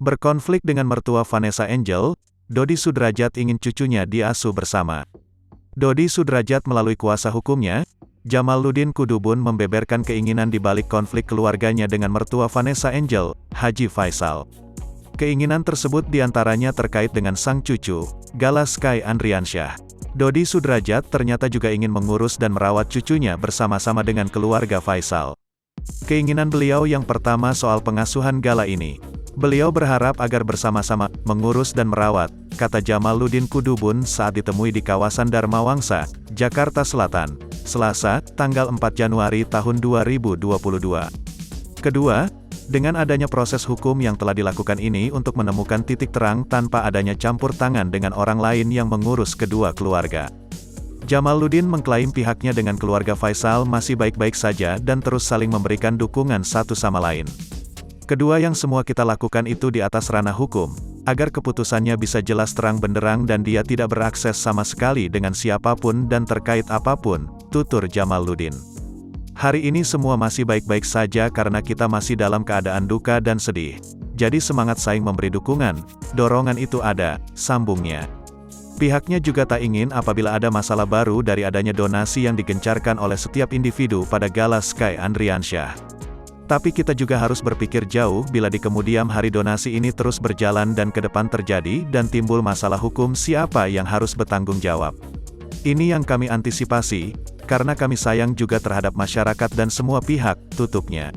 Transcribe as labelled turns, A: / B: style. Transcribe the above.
A: Berkonflik dengan mertua Vanessa Angel, Dodi Sudrajat ingin cucunya diasuh bersama. Dodi Sudrajat melalui kuasa hukumnya, Jamaluddin Kudubun membeberkan keinginan di balik konflik keluarganya dengan mertua Vanessa Angel, Haji Faisal. Keinginan tersebut diantaranya terkait dengan sang cucu, Gala Sky Andriansyah. Dodi Sudrajat ternyata juga ingin mengurus dan merawat cucunya bersama-sama dengan keluarga Faisal. Keinginan beliau yang pertama soal pengasuhan Gala ini. Beliau berharap agar bersama-sama mengurus dan merawat, kata Jamaluddin Kudubun saat ditemui di kawasan Dharma Wangsa, Jakarta Selatan, Selasa, tanggal 4 Januari tahun 2022. Kedua, dengan adanya proses hukum yang telah dilakukan ini untuk menemukan titik terang tanpa adanya campur tangan dengan orang lain yang mengurus kedua keluarga. Jamaluddin mengklaim pihaknya dengan keluarga Faisal masih baik-baik saja dan terus saling memberikan dukungan satu sama lain. Kedua yang semua kita lakukan itu di atas ranah hukum, agar keputusannya bisa jelas terang benderang dan dia tidak berakses sama sekali dengan siapapun dan terkait apapun, tutur Jamaluddin. Hari ini semua masih baik-baik saja karena kita masih dalam keadaan duka dan sedih. Jadi semangat saling memberi dukungan, dorongan itu ada, sambungnya. Pihaknya juga tak ingin apabila ada masalah baru dari adanya donasi yang digencarkan oleh setiap individu pada Gala Sky Andriansyah. Tapi kita juga harus berpikir jauh bila di kemudian hari donasi ini terus berjalan dan ke depan terjadi dan timbul masalah hukum siapa yang harus bertanggung jawab. Ini yang kami antisipasi, karena kami sayang juga terhadap masyarakat dan semua pihak, tutupnya.